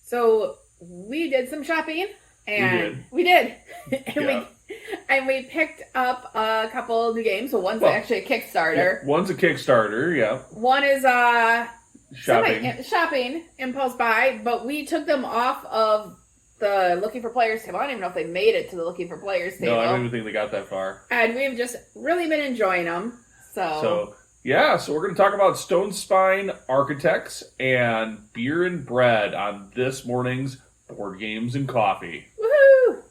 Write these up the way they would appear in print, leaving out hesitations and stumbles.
So we did some shopping, and we did. And we picked up a couple new games. So one's actually a Kickstarter. Yeah, one's a Kickstarter, yeah. One is shopping, impulse buy, but we took them off of the Looking for Players table. I don't even know if they made it to the Looking for Players table. No, I don't even think they got that far. And we've just really been enjoying them. So we're going to talk about Stonespine Architects and beer and bread on this morning's Board Games and Coffee. Woohoo!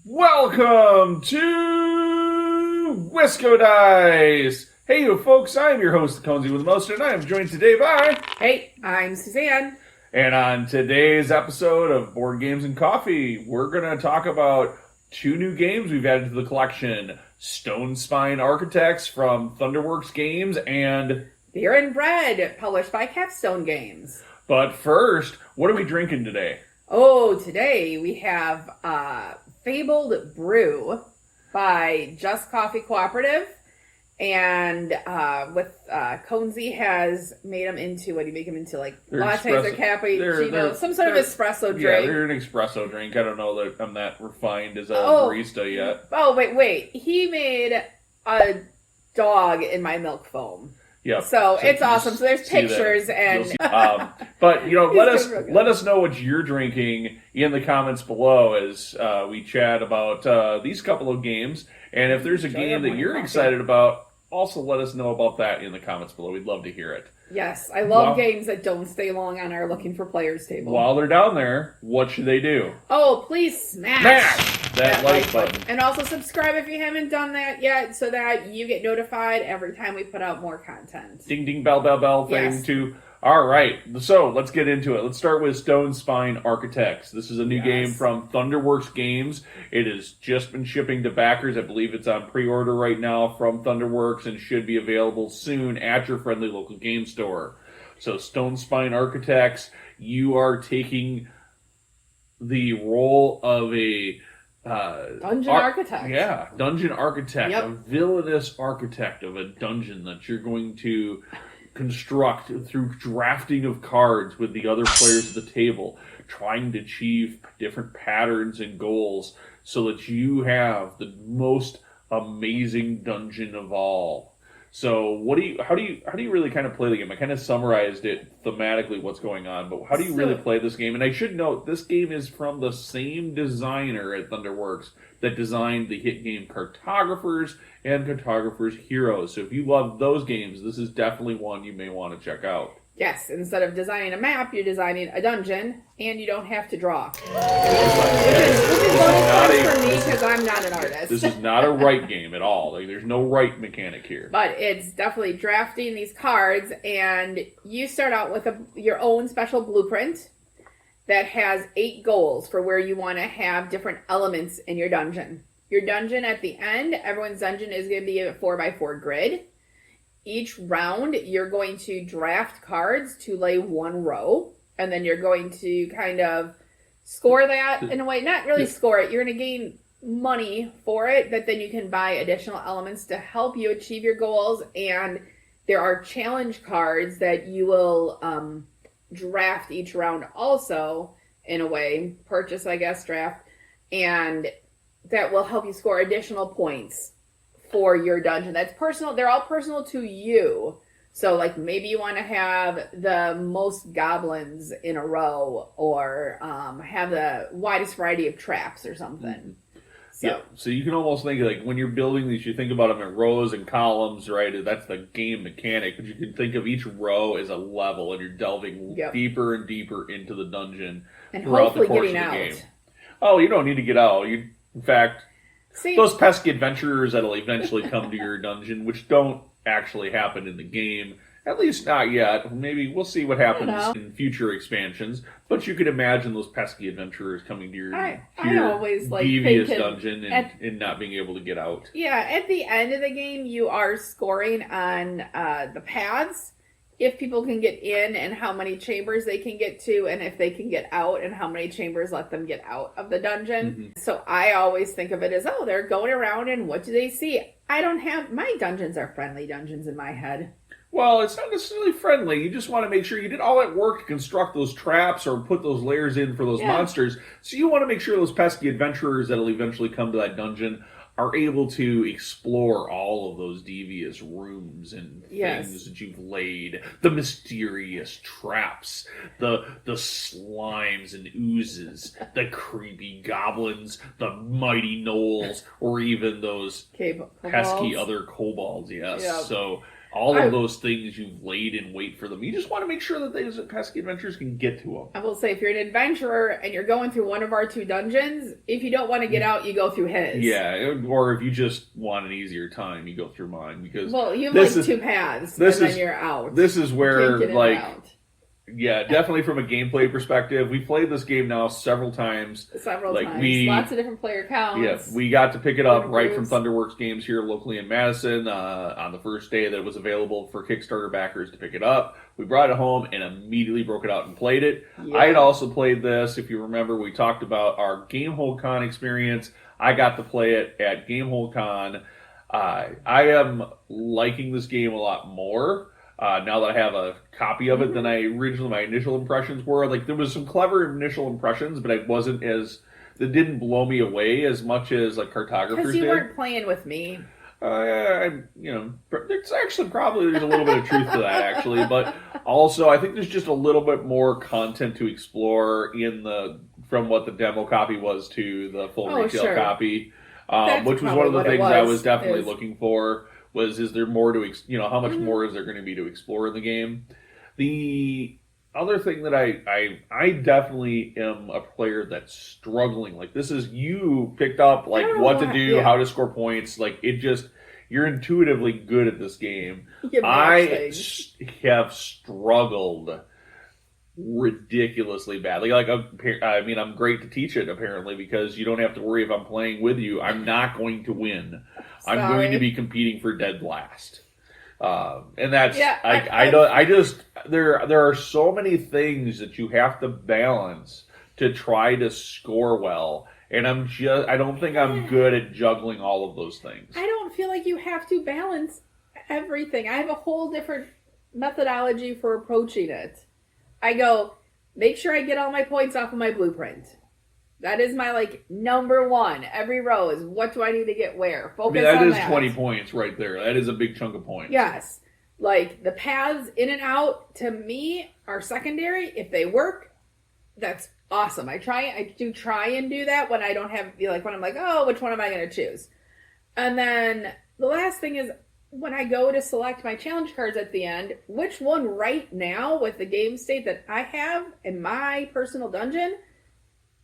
Welcome to Wisco Dice! Hey, you folks, I am your host, Conesy with the Most, and I am joined today by... Hey, I'm Suzanne. And on today's episode of Board Games and Coffee, we're going to talk about two new games we've added to the collection. Stonespine Architects from Thunderworks Games and... Beer and Bread, published by Capstone Games. But first, what are we drinking today? Oh, today we have Fabled Brew by Just Coffee Cooperative. And with Conesy has made them into, what do you make them into? Like lattes or cappuccino? Some sort of espresso drink. Yeah, they're an espresso drink. I don't know that I'm that refined as a barista yet. Oh, wait. He made a dog in my milk foam. Yep. So it's awesome. So there's pictures and... but, let us know what you're drinking in the comments below as we chat about these couple of games. And if there's a game that you're excited about, also let us know about that in the comments below. We'd love to hear it. Yes, I love games that don't stay long on our Looking for Players table. While they're down there, what should they do? Oh, please smash that like button. And also subscribe if you haven't done that yet so that you get notified every time we put out more content. Ding, ding, bell, bell, bell thing too. All right, so let's get into it. Let's start with Stonespine Architects. This is a new game from Thunderworks Games. It has just been shipping to backers. I believe it's on pre-order right now from Thunderworks and should be available soon at your friendly local game store. So Stonespine Architects, you are taking the role of a... dungeon architect. Yeah, dungeon architect. A villainous architect of a dungeon that you're going to... construct through drafting of cards with the other players at the table, trying to achieve different patterns and goals so that you have the most amazing dungeon of all. So how do you really kind of play the game? I kind of summarized it thematically what's going on, but how do you really play this game? And I should note, this game is from the same designer at Thunderworks that designed the hit game Cartographers and Cartographers Heroes. So if you love those games, this is definitely one you may want to check out. Yes, instead of designing a map, you're designing a dungeon, and you don't have to draw. Which is bonus for me, because I'm not an artist. This is not a write game at all. Like, there's no write mechanic here. But it's definitely drafting these cards, and you start out with your own special blueprint that has 8 goals for where you want to have different elements in your dungeon. Your dungeon at the end, everyone's dungeon is going to be a 4x4 grid. Each round, you're going to draft cards to lay one row, and then you're going to kind of score that in a way. Not really score it. You're going to gain money for it, but then you can buy additional elements to help you achieve your goals, and there are challenge cards that you will draft each round also, in a way. Purchase, I guess, draft. And that will help you score additional points for your dungeon. That's personal. They're all personal to you. So, like, maybe you want to have the most goblins in a row, or have the widest variety of traps or something. So you can almost think, like, when you're building these, you think about them in rows and columns, right? That's the game mechanic. But you can think of each row as a level, and you're delving deeper and deeper into the dungeon and throughout the course of the game. Oh, you don't need to get out. In fact, those pesky adventurers that'll eventually come to your dungeon, which don't actually happen in the game, at least not yet. Maybe we'll see what happens in future expansions. But you can imagine those pesky adventurers coming to your devious dungeon and not being able to get out. Yeah, at the end of the game, you are scoring on the paths, if people can get in and how many chambers they can get to, and if they can get out and how many chambers let them get out of the dungeon. Mm-hmm. So I always think of it as, oh, they're going around and what do they see? I don't have, my dungeons are friendly dungeons in my head. Well, it's not necessarily friendly. You just want to make sure you did all that work to construct those traps or put those layers in for those monsters. So you want to make sure those pesky adventurers that'll eventually come to that dungeon are able to explore all of those devious rooms and things that you've laid, the mysterious traps, the slimes and oozes, the creepy goblins, the mighty gnolls, or even those pesky other kobolds. Yes, so all of those things you've laid in wait for them. You just want to make sure that those pesky adventurers can get to them. I will say, if you're an adventurer and you're going through one of our 2 dungeons, if you don't want to get out, you go through his. Yeah, or if you just want an easier time, you go through mine. Because you have 2 paths, and then you're out. This is where, yeah, definitely from a gameplay perspective, we played this game now several times. Lots of different player counts. Yeah, we got to pick it up right from Thunderworks Games here locally in Madison on the first day that it was available for Kickstarter backers to pick it up. We brought it home and immediately broke it out and played it. Yeah. I had also played this. If you remember, we talked about our Gamehole Con experience. I got to play it at Gamehole Con. I am liking this game a lot more. Now that I have a copy of it than my initial impressions were. Like, there was some clever initial impressions, but it wasn't as, it didn't blow me away as much as like Cartographers did. Because you weren't playing with me. It's actually probably, there's a little bit of truth to that actually, but also I think there's just a little bit more content to explore from what the demo copy was to the full retail copy, which was one of the things I was definitely looking for. Is there more to, how much more is there going to be to explore in the game? The other thing that I definitely am a player that's struggling. Like, this is, you picked up, like, what to do, how to score points. Like, you're intuitively good at this game. I have struggled ridiculously badly. Like, I'm great to teach it, apparently, because you don't have to worry if I'm playing with you. I'm not going to win. I'm going to be competing for dead last. And that's, there are so many things that you have to balance to try to score well. And I don't think I'm good at juggling all of those things. I don't feel like you have to balance everything. I have a whole different methodology for approaching it. I go, make sure I get all my points off of my blueprint. That is my, number one. Every row is, what do I need to get where? Focus on that. That is 20 points right there. That is a big chunk of points. Yes. The paths in and out, to me, are secondary. If they work, that's awesome. I do try and do that when I don't have, when I'm like, oh, which one am I going to choose? And then the last thing is, when I go to select my challenge cards at the end, which one right now with the game state that I have in my personal dungeon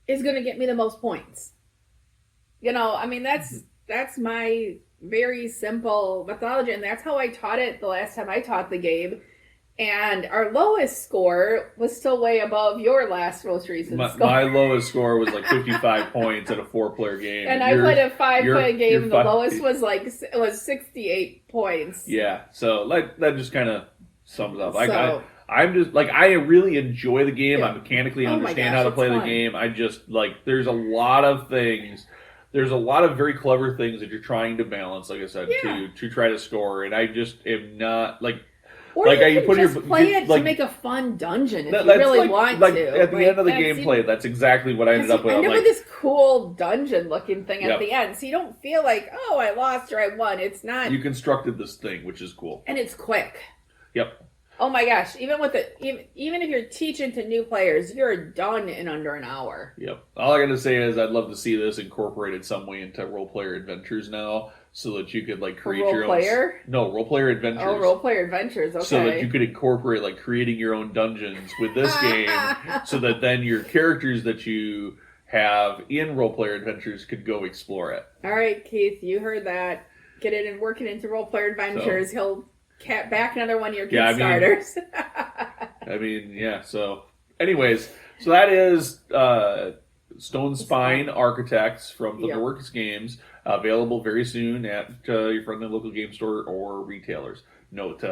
is going to get me the most points? That's my very simple methodology, and that's how I taught it the last time I taught the game. And our lowest score was still way above your most recent score. My lowest score was 55 points at a 4-player game. And I played a 5-player game, and the lowest was 68 points. Yeah, so that just kind of sums up. I'm just, I really enjoy the game. I mechanically understand how to play the game. I just, there's a lot of things. There's a lot of very clever things that you're trying to balance, like I said, to try to score. And I just am not, Or you can just play it to make a fun dungeon if you really want to. At the end of the gameplay, that's exactly what I ended up with. I with this cool dungeon-looking thing at the end, so you don't feel like, oh, I lost or I won. It's not. You constructed this thing, which is cool. And it's quick. Yep. Oh my gosh! Even if you're teaching to new players, you're done in under an hour. Yep. All I gotta say is I'd love to see this incorporated some way into role-player adventures now, so that you could create your own. Role-player adventures. Oh, role-player adventures. Okay. So that you could incorporate creating your own dungeons with this game, so that then your characters that you have in role-player adventures could go explore it. All right, Keith, you heard that. Get it and work it into role-player adventures. He'll back another one of your Kickstarters. So anyways, so that is Stonespine Architects from Thunderworks Games, available very soon at your friendly local game store or retailers. Note,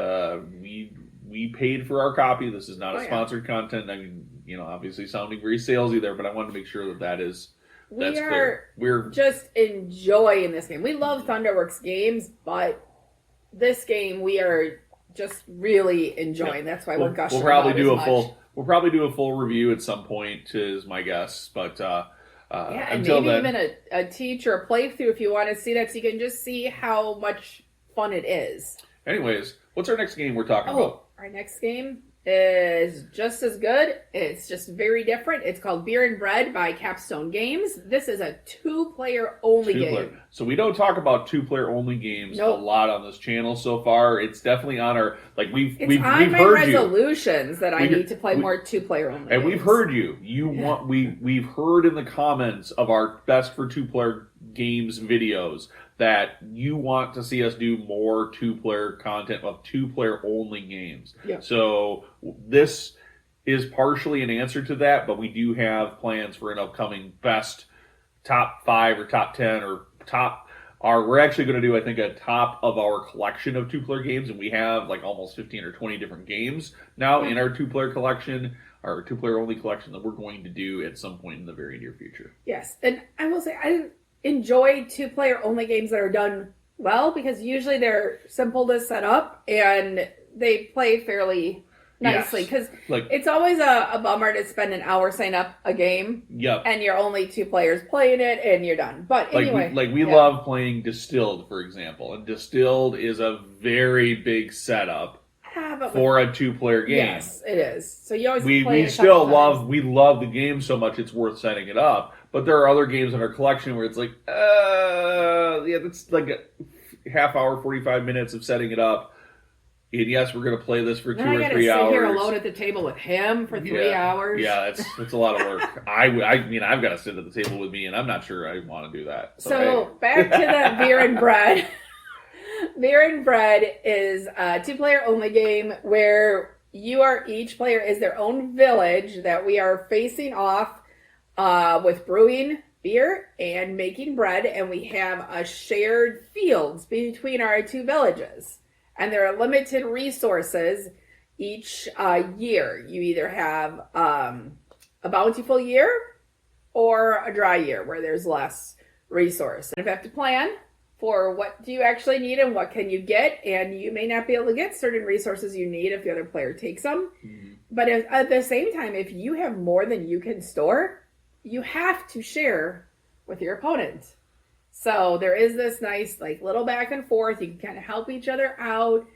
we paid for our copy. This is not a sponsored content. I mean, obviously sounding very salesy there, but I wanted to make sure that's clear. We're just enjoying this game. We love Thunderworks games, but this game we are just really enjoying. That's why we're gushing. We'll probably do a full review at some point, is my guess. But and until maybe then, even a teach or a playthrough if you want to see that, so you can just see how much fun it is. Anyways, what's our next game we're talking about? Our next game is just as good. It's just very different. It's called Beer and Bread by Capstone Games. This is a 2-player only game. So we don't talk about 2-player only games a lot on this channel so far. It's definitely on our we've heard resolutions that I need to play more 2-player only. And games. We've heard you. We've heard in the comments of our best for 2-player games videos that you want to see us do more 2-player content of 2-player only games. Yeah. So this is partially an answer to that, but we do have plans for an upcoming best top 5 or top 10 or we're actually going to do, I think, a top of our collection of 2-player games, and we have like almost 15 or 20 different games now in our 2-player collection, our 2-player only collection, that we're going to do at some point in the very near future. Yes, and I will say I enjoy 2-player only games that are done well, because usually they're simple to set up and they play fairly nicely, because it's always a bummer to spend an hour setting up a game and you're only 2 players playing it and you're done. But anyway, we love playing Distilled, for example, and Distilled is a very big setup for a 2-player game. Yes, it is. So you always we love the game so much it's worth setting it up. But there are other games in our collection where it's like, that's like a half hour, 45 minutes of setting it up. And yes, we're going to play this for 2 or 3 hours. I got to sit here alone at the table with him for 3 hours. Yeah, it's a lot of work. I mean, I've got to sit at the table with me, and I'm not sure I want to do that. So back to the Beer and Bread. Beer and Bread is a 2-player only game where each player is their own village that we are facing off with brewing beer and making bread, and we have a shared fields between our 2 villages, and there are limited resources each year. You either have a bountiful year or a dry year where there's less resource, and if you have to plan for what do you actually need and what can you get, and you may not be able to get certain resources you need if the other player takes them. But at the same time, if you have more than you can store, you have to share with your opponent. So there is this nice little back and forth. You can kind of help each other out,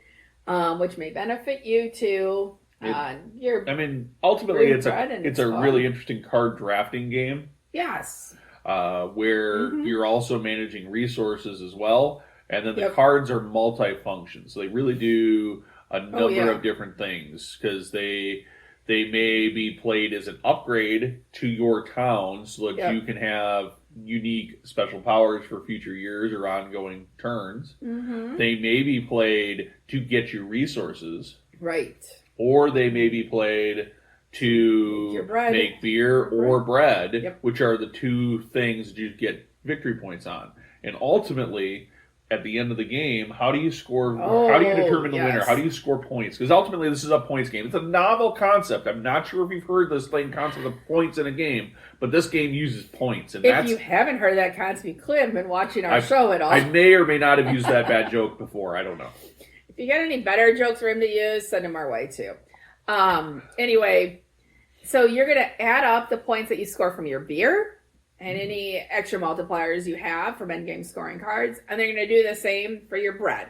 which may benefit you too. Ultimately, it's a really interesting card drafting game. Yes. Where you're also managing resources as well, and then the cards are multi-function, so they really do a number of different things, because they may be played as an upgrade to your town so that you can have unique special powers for future years or ongoing turns. They may be played to get you resources, right? Or they may be played to make beer or bread, which are the 2 things that you get victory points on. And ultimately, at the end of the game, how do you score? How do you determine the winner? How do you score points? Because ultimately, this is a points game. It's a novel concept. I'm not sure if you've heard this concept of points in a game, but this game uses points. And if you haven't heard that concept, you could have been watching our show at all. I may or may not have used that bad joke before. I don't know. If you got any better jokes for him to use, send them our way too. Anyway, so you're going to add up the points that you score from your beer and any extra multipliers you have from endgame scoring cards, and then you're going to do the same for your bread.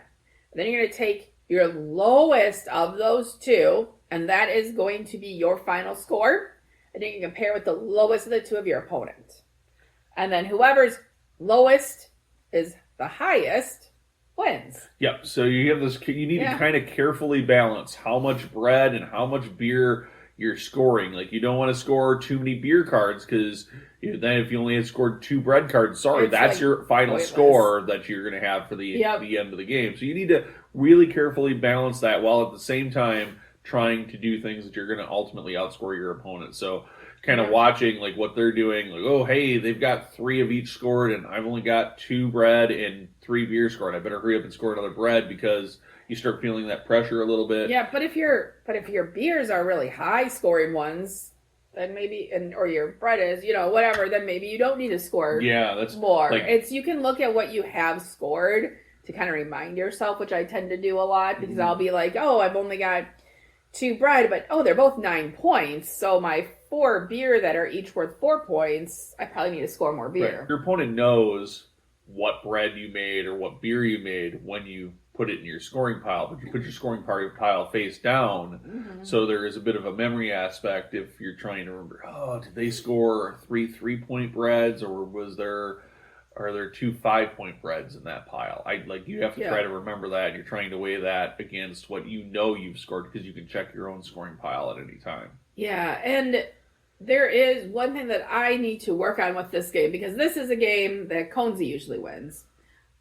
And then you're going to take your lowest of those 2, and that is going to be your final score, and you can compare with the lowest of the 2 of your opponent. And then whoever's lowest is the highest wins. Yep. So you have this. You need to kind of carefully balance how much bread and how much beer you're scoring. You don't want to score too many beer cards, because then if you only had scored 2 bread cards, that's your final score that you're going to have for the end of the game. So you need to really carefully balance that, while at the same time trying to do things that you're going to ultimately outscore your opponent. So kind of watching like what they're doing. Like, oh, hey, they've got 3 of each scored, and I've only got 2 bread and 3 beer scored. I better hurry up and score another bread because you start feeling that pressure a little bit. Yeah, but if your beers are really high scoring ones, then maybe or your bread is, whatever, then maybe you don't need to score that's more. Like, You can look at what you have scored to kind of remind yourself, which I tend to do a lot because I'll be like, oh, I've only got 2 bread, but they're both 9 points. So my 4 beer that are each worth 4 points, I probably need to score more beer. Right. Your opponent knows what bread you made or what beer you made when you put it in your scoring pile, but you put your scoring pile face down, so there is a bit of a memory aspect if you're trying to remember, did they score 3 3-point breads, or are there 2 5-point breads in that pile? You have to try to remember that, and you're trying to weigh that against what you've scored, because you can check your own scoring pile at any time. Yeah, and there is one thing that I need to work on with this game, because this is a game that Conzi usually wins.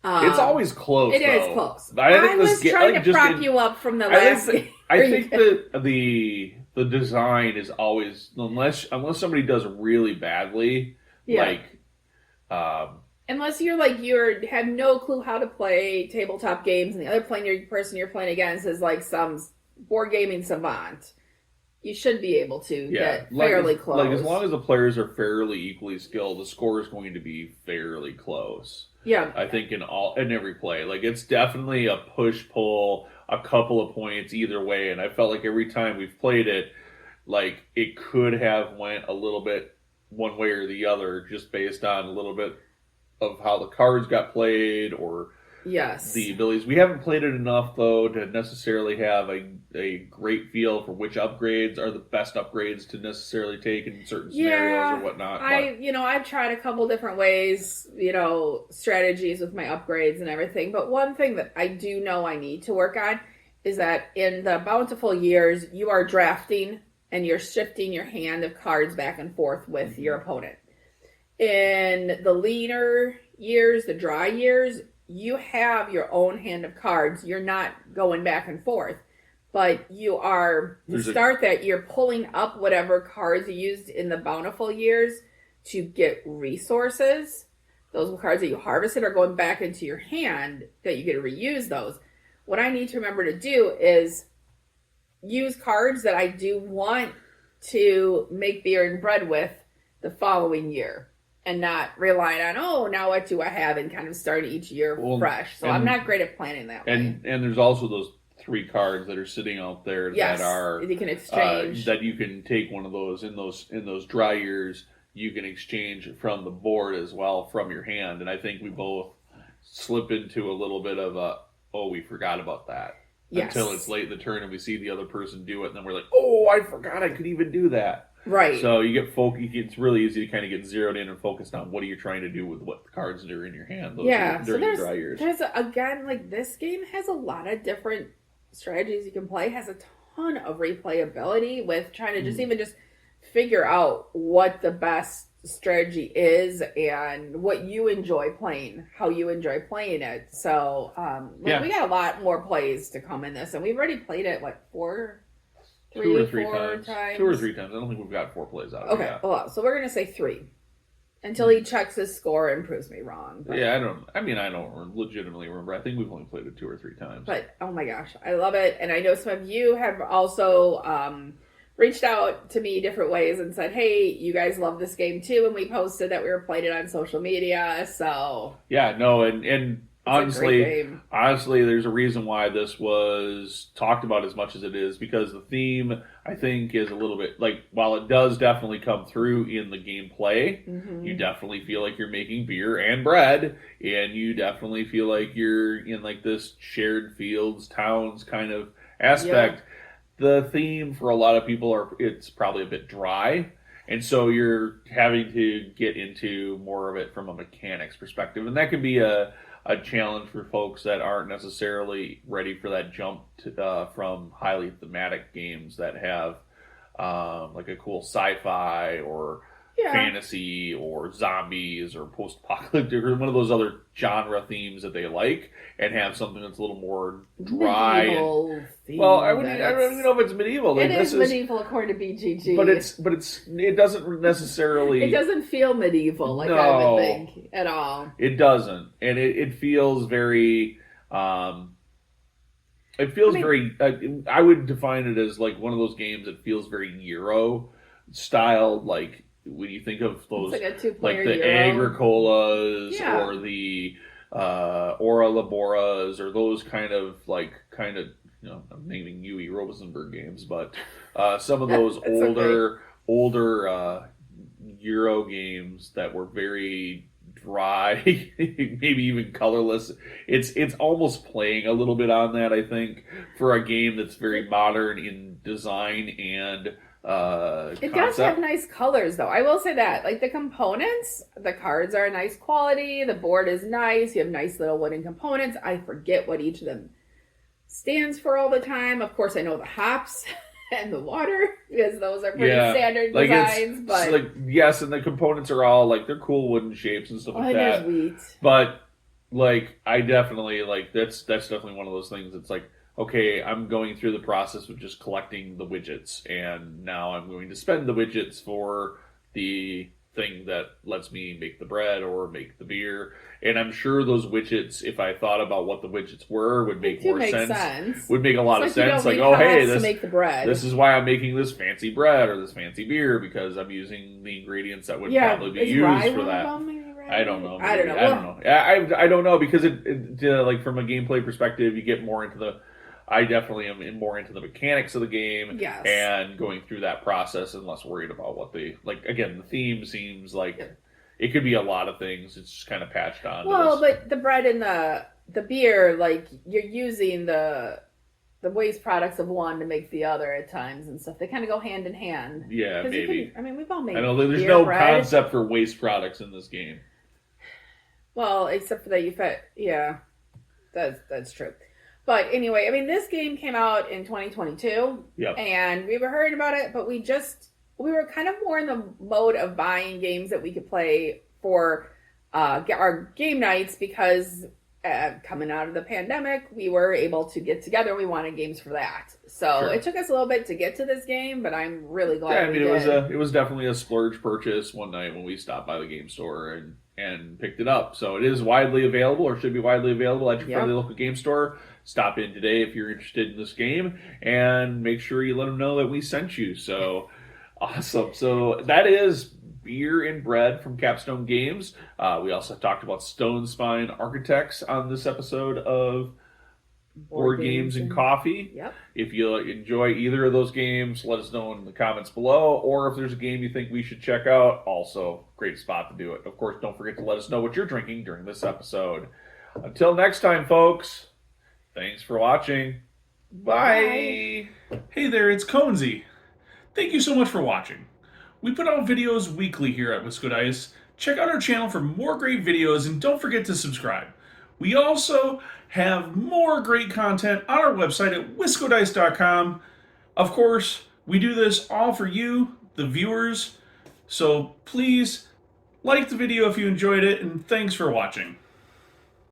It's always close. It is close. I was trying to prop you up from the last game. I think that the design is always, unless somebody does really badly, unless you have no clue how to play tabletop games, and the other person you're playing against is like some board gaming savant, you should be able to get fairly close. As long as the players are fairly equally skilled, the score is going to be fairly close. Yeah, I think in every play, it's definitely a push-pull, a couple of points either way. And I felt like every time we've played it, it could have went a little bit one way or the other, just based on a little bit of how the cards got played or the abilities. We haven't played it enough, though, to necessarily have a great feel for which upgrades are the best upgrades to necessarily take in certain scenarios or whatnot. I've tried a couple different ways, strategies with my upgrades and everything. But one thing that I do know I need to work on is that in the bountiful years, you are drafting and you're shifting your hand of cards back and forth with your opponent. In the leaner years, the dry years, you have your own hand of cards. You're not going back and forth, but you are, that you're pulling up whatever cards you used in the bountiful years to get resources. Those cards that you harvested are going back into your hand that you get to reuse those. What I need to remember to do is use cards that I do want to make beer and bread with the following year. And not relying on, now what do I have, and kind of start each year fresh. So I'm not great at planning that way. And there's also those 3 cards that are sitting out there that are you can exchange. That you can take one of those in those dry years. You can exchange from the board as well from your hand. And I think we both slip into a little bit of we forgot about that. Yes. Until it's late in the turn and we see the other person do it, and then we're like, I forgot I could even do that. Right. So you get it's really easy to kind of get zeroed in and focused on what are you trying to do with what the cards that are in your hand. During the dry years. This game has a lot of different strategies you can play. It has a ton of replayability with trying to just figure out what the best strategy is and what you enjoy playing, how you enjoy playing it. So we got a lot more plays to come in this, and we've already played it 2 or 3 times. 2 or 3 times. I don't think we've got 4 plays out of it. Okay, well, so we're going to say 3. Until he checks his score and proves me wrong. But, I don't legitimately remember. I think we've only played it 2 or 3 times. But, oh my gosh, I love it. And I know some of you have also reached out to me different ways and said, hey, you guys love this game too. And we posted that we were playing it on social media. So. Yeah, no, and honestly, there's a reason why this was talked about as much as it is, because the theme, I think, is a little bit while it does definitely come through in the gameplay, you definitely feel like you're making beer and bread, and you definitely feel like you're in this shared fields, towns kind of aspect. The theme for a lot of people it's probably a bit dry. And so you're having to get into more of it from a mechanics perspective, and that can be a challenge for folks that aren't necessarily ready for that jump from highly thematic games that have a cool sci-fi or fantasy or zombies or post-apocalyptic or one of those other genre themes that they like, and have something that's a little more dry. Medieval Well, I don't even know if it's medieval. It is medieval according to BGG, but it doesn't necessarily. It doesn't feel medieval like I would think at all. It doesn't, and it feels very. It feels very. I would define it as like one of those games that feels very Euro style, like. When you think of those, like the Agricolas or the Ora Laboras or those kind of I'm naming Yui Rosenberg games, but some of those older Euro games that were very dry, maybe even colorless. It's almost playing a little bit on that, I think, for a game that's very modern in design and. It does have nice colors, though. I will say that. Like the components, the cards are nice quality. The board is nice. You have nice little wooden components. I forget what each of them stands for all the time. Of course, I know the hops and the water because those are pretty standard designs. But yes, and the components are all they're cool wooden shapes and stuff like that. Wheat. But I definitely that's definitely one of those things. It's like. Okay, I'm going through the process of just collecting the widgets, and now I'm going to spend the widgets for the thing that lets me make the bread or make the beer. And I'm sure those widgets, if I thought about what the widgets were, would make more sense. Would make a lot of sense. Like, oh, hey, this is why I'm making this fancy bread or this fancy beer, because I'm using the ingredients that would probably be used for that. I don't know. I don't know because it from a gameplay perspective, you get more into the. I definitely am more into the mechanics of the game and going through that process and less worried about what again, the theme seems like it could be a lot of things. It's just kind of patched on. Well, but the bread and the beer, you're using the waste products of one to make the other at times and stuff. They kind of go hand in hand. Yeah, maybe. We've all made. I know there's no concept for waste products in this game. Well, except for that that's true. But anyway, this game came out in 2022, and we were hearing about it, but we were kind of more in the mode of buying games that we could play for our game nights because coming out of the pandemic, we were able to get together. We wanted games for that, so it took us a little bit to get to this game, but I'm really glad. Yeah, it was definitely a splurge purchase one night when we stopped by the game store and picked it up. So it is widely available, or should be widely available at your friendly local game store. Stop in today if you're interested in this game, and make sure you let them know that we sent you. So awesome. So that is Beer and Bread from Capstone Games. We also talked about Stonespine Architects on this episode of Board Games and Coffee. Yep. If you enjoy either of those games, let us know in the comments below. Or if there's a game you think we should check out, also great spot to do it. Of course, don't forget to let us know what you're drinking during this episode. Until next time, folks. Thanks for watching. Bye. Hey there, it's Conesy. Thank you so much for watching. We put out videos weekly here at Wisco Dice. Check out our channel for more great videos and don't forget to subscribe. We also have more great content on our website at wiscodice.com. Of course, we do this all for you, the viewers. So please like the video if you enjoyed it, and thanks for watching.